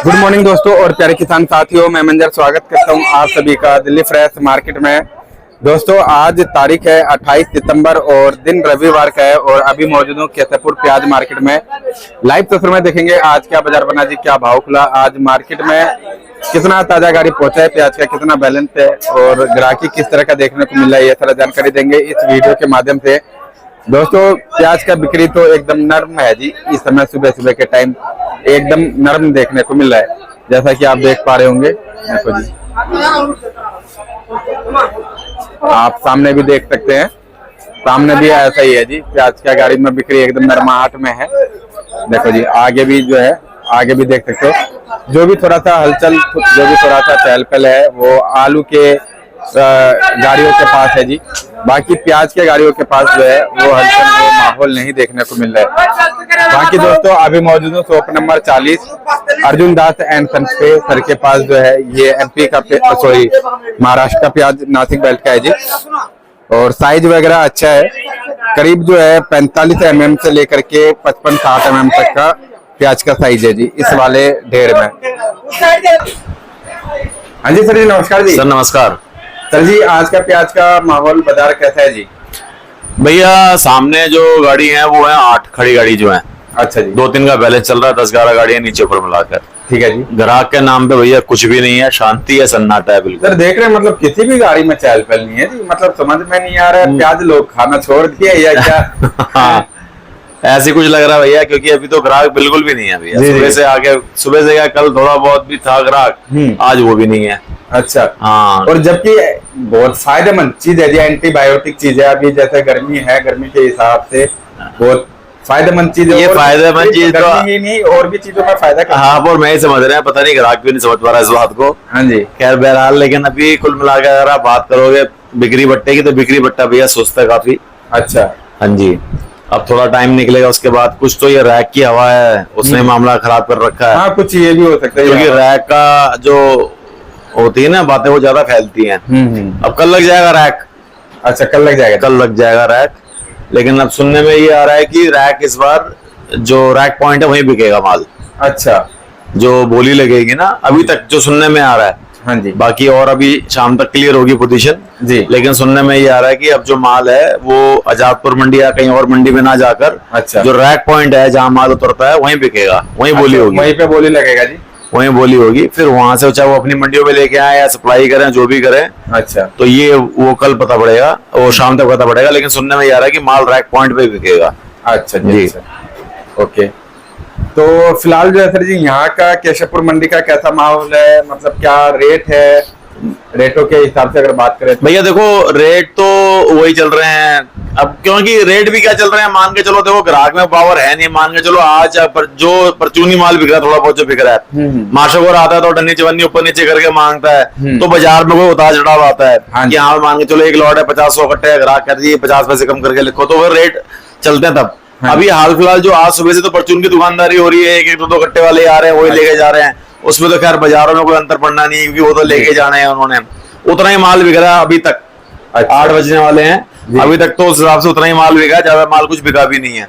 Good morning दोस्तों और प्यारे किसान साथियों, मैं मंजर स्वागत करता हूं आप सभी का दिल्ली फ्रेश मार्केट में। दोस्तों आज तारीख है 28 सितंबर और दिन रविवार का है और अभी मौजूद हूं केसरपुर प्याज मार्केट में। लाइव तस्वीर में देखेंगे आज क्या बाजार बना जी, क्या भाव खुला आज मार्केट में, कितना ताजा गाड़ी पहुंचा है प्याज का, कितना बैलेंस है और ग्राहकी किस तरह का देखने को मिला है, ये सारा जानकारी देंगे इस वीडियो के माध्यम से। दोस्तों प्याज का बिक्री तो एकदम नर्म है जी, इस समय सुबह सुबह के टाइम एकदम नर्म देखने को मिल रहा है, जैसा कि आप देख पा रहे होंगे। देखो जी, आप सामने भी देख सकते हैं, सामने भी ऐसा ही है जी, प्याज का गाड़ी में बिक्री एकदम नरमाहट में है। देखो जी आगे भी जो है, आगे भी देख सकते हो, जो भी थोड़ा सा हलचल, जो भी थोड़ा सा चहल पहल है वो आलू के गाड़ियों के पास है जी। बाकी प्याज के गाड़ियों के पास जो है वो हलचल, वो माहौल नहीं देखने को मिल रहा है। बाकी दोस्तों अभी मौजूद हूँ shop number 40 Arjun Das and sons पे सर के पास जो है, ये एमपी का सॉरी महाराष्ट्र का प्याज नासिक बेल्ट का है जी और साइज वगैरह अच्छा है। करीब जो है 45 mm से लेकर के 55-60 mm तक का प्याज का साइज है जी इस वाले ढेर में। हाँ जी सर जी, नमस्कार जी। सर नमस्कार। सर जी आज का प्याज का माहौल बाजार कैसा है जी? भैया सामने जो गाड़ी है वो है 8 खड़ी गाड़ी जो है। अच्छा जी। 2-3 का बैलेंस चल रहा है, 10-11 गाड़ियां नीचे ऊपर मिलाकर। ठीक है जी। ग्राहक के नाम पे भैया कुछ भी नहीं है, शांति है, सन्नाटा है बिल्कुल। सर देख रहे हैं मतलब किसी भी गाड़ी में चहल पहल नहीं है जी, मतलब समझ में नहीं आ रहा है प्याज लोग खाना छोड़ दिए या क्या? हाँ ऐसे कुछ लग रहा है भैया, क्योंकि अभी तो ग्राहक बिल्कुल भी नहीं है भैया। सुबह से आगे, सुबह से कल थोड़ा बहुत भी था ग्राहक, आज वो भी नहीं है। अच्छा हाँ, और जबकि बहुत फायदेमंद चीज है जी, एंटीबायोटिक चीज है। अभी जैसे गर्मी है, गर्मी के हिसाब से बहुत फायदेमंद चीज है। ये फायदेमंद चीज तो ही नहीं और भी चीजों में फायदा कर। हाँ और मैं ही समझ रहे हैं, पता नहीं ग्राहक भी नहीं समझ पा रहा इस बात को। हाँ जी। खैर बहरहाल, लेकिन अभी कुल मिलाकर अगर आप बात करोगे बिक्री बट्टे की, तो बिक्री बट्टा भैया सुस्त है काफी। अच्छा हाँ जी। अब थोड़ा टाइम निकलेगा उसके बाद, कुछ तो ये रैक की हवा है उसने मामला खराब कर रखा है। हाँ कुछ ये भी हो सकता है, क्योंकि रैक का जो होती है ना बातें, वो ज्यादा फैलती हैं। अब कल लग जाएगा रैक। अच्छा कल लग जाएगा? कल लग जाएगा रैक, लेकिन अब सुनने में ये आ रहा है कि रैक इस बार जो रैक पॉइंट है वहीं बिकेगा माल। अच्छा जो बोली लगेगी ना, अभी तक जो सुनने में आ रहा है। हाँ जी। बाकी और अभी शाम तक क्लियर होगी पोजीशन जी, लेकिन सुनने में ये आ रहा है कि अब जो माल है वो आजादपुर मंडी या कहीं और मंडी में ना जाकर, अच्छा जो रैक पॉइंट है जहाँ माल उतरता है वहीं बिकेगा, वहीं बोली होगी, वहीं पे बोली लगेगा जी, वहीं बोली होगी। फिर वहां से चाहे वो अपनी मंडियों में लेके आए या सप्लाई करें, जो भी करें। अच्छा तो ये वो कल पता पड़ेगा, वो शाम तक पता पड़ेगा, लेकिन सुनने में ये आ रहा है कि माल रैक पॉइंट पे बिकेगा। अच्छा जी। ओके, तो फिलहाल जो है सर जी यहाँ का केशवपुर मंडी का कैसा माहौल है, मतलब क्या रेट है? रेटों के हिसाब से अगर बात करें भैया देखो, रेट तो वही चल रहे हैं अब, क्योंकि रेट भी क्या चल रहे हैं मान के चलो। देखो ग्राहक में पावर है नहीं, मान के चलो आज जो परचूनी माल बिक रहा है, थोड़ा बहुत जो बिक रहा है, माशोर आता है तो डन्नी चवन्नी ऊपर नीचे करके मांगता है, तो बाजार में कोई उतार चढ़ाव आता है कि हाँ मान के चलो एक लॉट है 50-100 कट्टे, ग्राहक कहते हैं 50 पैसे कम करके लिखो, तो वो रेट चलते हैं तब। अभी हाल फिलहाल जो आज सुबह से तो परचून की दुकानदारी हो रही है, 1-2 कट्टे वाले आ रहे हैं, वही लेके जा रहे हैं, उसमें तो खैर बाजारों में कोई अंतर पड़ना नहीं है, क्योंकि वो तो लेके जाने हैं उन्होंने, उतना ही माल बिक रहा है अभी तक। 8 बजने वाले हैं, अभी तक तो उस हिसाब से उतना ही माल बिका, ज्यादा माल कुछ बिका भी नहीं है।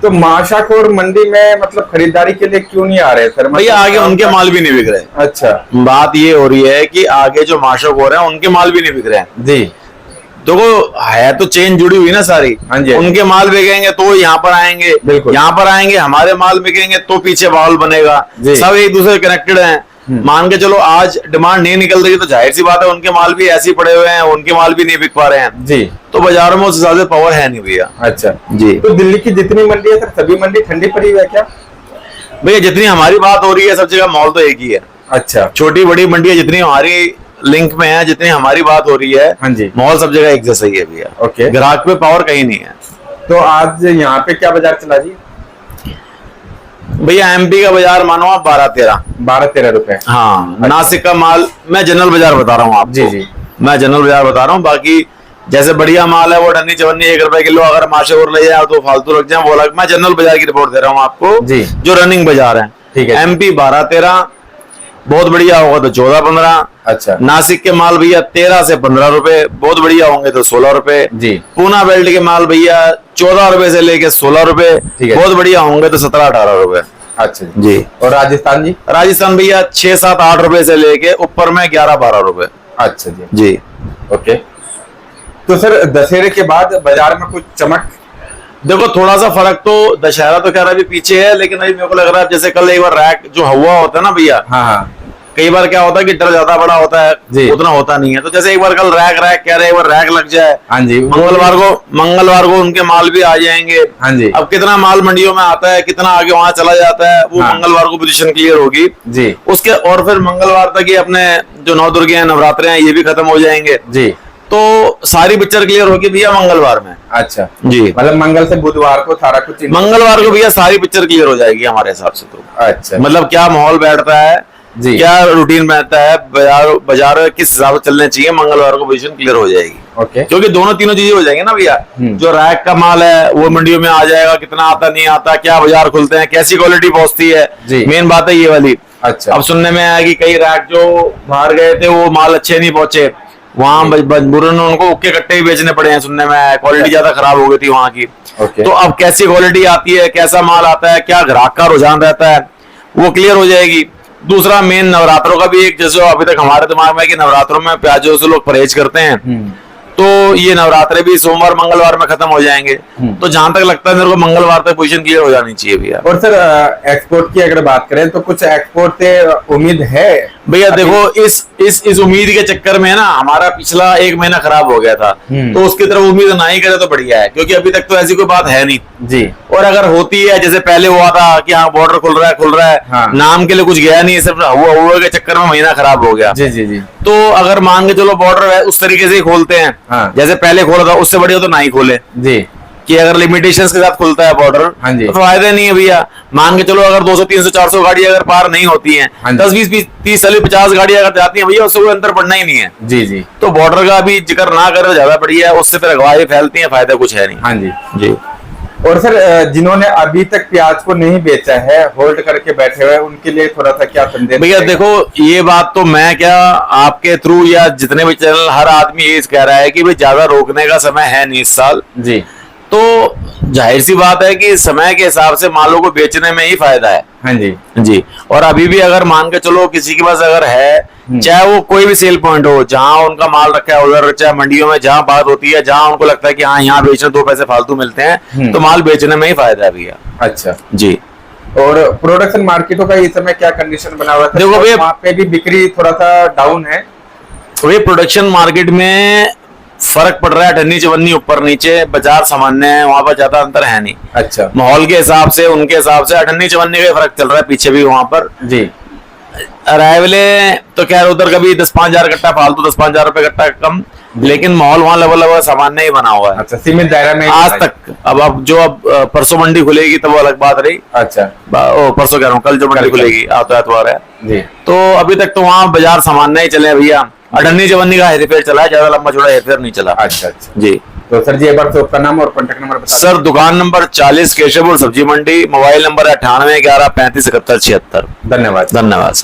तो माशाखोर मंडी में मतलब खरीदारी के लिए क्यों नहीं आ रहे सर? भैया आगे उनके माल भी नहीं बिक रहे। अच्छा बात ये हो रही है कि आगे जो माशाखोर है उनके माल भी नहीं बिक रहे हैं जी। देखो है तो चेन जुड़ी हुई ना सारी। हाँ जी। उनके माल बिकेंगे तो यहाँ पर आएंगे, यहाँ पर आएंगे, हमारे माल बिकेंगे तो पीछे माहौल बनेगा, सब एक दूसरे कनेक्टेड हैं। मान के चलो आज डिमांड नहीं निकल रही तो जाहिर सी बात है उनके माल भी ऐसे पड़े हुए हैं, उनके माल भी नहीं बिक पा रहे हैं जी। तो बाजारों में उस हिसाब से पावर है नहीं भैया। अच्छा जी। तो दिल्ली की जितनी मंडी है सर, सभी मंडी ठंडी पड़ी हुई है क्या? भैया जितनी हमारी बात हो रही है सब जगह माहौल तो एक ही है। अच्छा छोटी बड़ी मंडी जितनी हमारी लिंक में है, जितनी हमारी बात हो रही है, हाँ जी, माहौल सब जगह एक जैसा ही है भैया। ओके, ग्राहक पे पावर कहीं नहीं है। तो आज यहाँ पे क्या बाजार चला जी? भैया एमपी का बाजार मानो आप 12-13 रुपए। हाँ अच्छा। नासिक का माल मैं जनरल बाजार बता रहा हूँ आपको। जी जी, मैं जनरल बाजार बता रहा हूँ। बाकी जैसे बढ़िया माल है वो डन्नी चवन्नी 1 रुपए किलो अगर माशाखोर ले जाए तो फालतू रख जाए, वो अलग। मैं जनरल बाजार की रिपोर्ट दे रहा हूँ आपको जी, जो रनिंग बाजार है। ठीक है। एमपी 12-13, बहुत बढ़िया होगा तो 14-15। अच्छा। नासिक के माल भैया 13 से 15 रुपए, बहुत बढ़िया होंगे तो 16 रुपए जी। पूना बेल्ट के माल भैया 14 रुपए से लेके 16 रुपए, बहुत बढ़िया होंगे तो 17-18 रुपए। अच्छा जी। और राजस्थान जी? राजस्थान भैया 6, 7, 8 रुपए से लेके ऊपर में 11, 12 रुपए। अच्छा जी जी। ओके। तो सर दशहरे के बाद बाजार में कुछ चमक? देखो थोड़ा सा फर्क तो, दशहरा तो खैर अभी पीछे है, लेकिन अभी मेरे को लग रहा है जैसे कल एक बार रैक जो हुआ होता है ना भैया, हाँ हाँ, कई बार क्या होता है कि डर ज्यादा बड़ा होता है, जी। उतना होता नहीं है। तो जैसे एक बार कल रैक कह रहे एक बार रैक लग जाए, हाँ जी, मंगलवार को उनके माल भी आ जाएंगे। हाँ जी। अब कितना माल मंडियों में आता है, कितना आगे वहां चला जाता है, वो हाँ। मंगलवार को पोजीशन क्लियर होगी जी उसके, और फिर मंगलवार तक ये अपने जो 9 दुर्गे हैं, नवरात्रे हैं, ये भी खत्म हो जाएंगे। जी। तो सारी पिक्चर क्लियर होगी भैया मंगलवार में। अच्छा जी। मतलब मंगल से बुधवार को सारा कुछ मंगलवार को भैया सारी पिक्चर क्लियर हो जाएगी हमारे हिसाब से। तो अच्छा मतलब क्या माहौल बैठता है जी, क्या रूटीन बैठता है, बाजार किस हिसाब से चलने चाहिए, मंगलवार को पोजीशन क्लियर हो जाएगी। ओके। क्योंकि दोनों तीनों चीजें हो जाएंगी ना भैया। जो रैक का माल है वो मंडियों में आ जाएगा, कितना आता नहीं आता, क्या बाजार खुलते हैं, कैसी क्वालिटी पहुंचती है, जी। मेन बात है ये वाली। अच्छा। अब सुनने में आया कि कई रैक जो बाहर गए थे वो माल अच्छे नहीं पहुंचे, वहां मजबूरन उनको उक्के कट्टे भी बेचने पड़े हैं, सुनने में आया क्वालिटी ज्यादा खराब हो गई थी वहां की। ओके। तो अब कैसी क्वालिटी आती है, कैसा माल आता है, क्या ग्राहक का रुझान रहता है, वो क्लियर हो जाएगी। दूसरा मेन नवरात्रों का भी एक, जैसे अभी तक हमारे दिमाग में है कि नवरात्रों में प्याजों से लोग परहेज करते हैं, तो ये नवरात्रे भी सोमवार मंगलवार में खत्म हो जाएंगे। तो जहां तक लगता है मेरे को मंगलवार तक पोजीशन क्लियर हो जानी चाहिए भैया। और सर एक्सपोर्ट की अगर बात करें तो कुछ एक्सपोर्ट से उम्मीद है भैया? देखो इस उम्मीद के चक्कर में ना हमारा पिछला 1 महीना खराब हो गया था, तो उसकी तरफ उम्मीद ना ही करे तो बढ़िया है, क्योंकि अभी तक तो ऐसी कोई बात है नहीं जी। और अगर होती है, जैसे पहले हुआ था कि हाँ बॉर्डर खुल रहा है, हाँ। नाम के लिए कुछ गया नहीं, सिर्फ हुआ के चक्कर में महीना खराब हो गया। जी जी जी। तो अगर मान के चलो बॉर्डर उस तरीके से ही खोलते हैं, हाँ। जैसे पहले खोला था, उससे बढ़िया तो ना ही खोले जी, कि अगर लिमिटेशंस के साथ खुलता है बॉर्डर, हाँ जी। तो फायदा नहीं है भैया। मान के चलो अगर 200, 300, 400 गाड़ी अगर पार नहीं होती हैं, हाँ जी। 10, 20, 30, 50 गाड़ी अगर जाती हैं भैया, उससे कोई अंतर पड़ना ही नहीं है। जी जी। तो बॉर्डर का भी जिक्र ना करे तो ज्यादा बढ़िया है, उससे फिर अगवाई फैलती है, फायदा कुछ है नहीं। हाँ जी जी। और सर जिन्होंने अभी तक प्याज को नहीं बेचा है, होल्ड करके बैठे हुए, उनके लिए थोड़ा सा क्या संदेश भैया? रहेगा? देखो ये बात तो मैं क्या, आपके थ्रू या जितने भी चैनल, हर आदमी ये कह रहा है कि भाई ज्यादा रोकने का समय है नहीं इस साल। जी। तो जाहिर सी बात है कि समय के हिसाब से मालों को बेचने में ही फायदा है। हाँ जी जी। और अभी भी अगर मान के चलो किसी के पास अगर है, चाहे वो कोई भी सेल पॉइंट हो, जहां उनका माल रखा है उधर, चाहे मंडियों में जहां बात होती है, जहां उनको लगता है कि हाँ यहाँ बेचने 2 पैसे फालतू मिलते हैं, तो माल बेचने में ही फायदा है भैया। अच्छा जी। और प्रोडक्शन मार्केटों का इस समय क्या कंडीशन बना हुआ है? देखो भैया, वहाँ पे भी बिक्री थोड़ा सा डाउन है। वही प्रोडक्शन मार्केट में फर्क पड़ रहा है, अठन्नी चवन्नी ऊपर नीचे, बाजार सामान्य है, वहां पर ज्यादा अंतर है नहीं। अच्छा। माहौल के हिसाब से, उनके हिसाब से अठन्नी चवन्नी का फर्क चल रहा है, पीछे भी वहां पर। जी। अराइवले तो खैर उधर कभी 10-5 हजार कट्टा फालतू, 10-5 हजार रुपए कट्टा कम, लेकिन माहौल वहां लगभग सामान्य ही बना हुआ है। अच्छा, सीमित दायरा में आज तक। अब परसों मंडी खुलेगी तब वो अलग बात रही। अच्छा। परसों कह रहा हूँ, कल जो मंडी खुलेगी, आता एतवार है जी। तो अभी तक तो वहाँ बाजार सामान्य ही चले भैया, अठन्नी चवन्नी का हेरफेर चला है, ज्यादा लंबा चौड़ा हेरफेर नहीं चला। अच्छा अच्छा जी। तो सर जी एक बार शॉप का नाम और कॉन्टेक्ट नंबर बता सर दुकान नंबर 40 केशवपुर सब्जी मंडी, मोबाइल नंबर 98 11 35 71 76। दीजिए। धन्यवाद। धन्यवाद सर।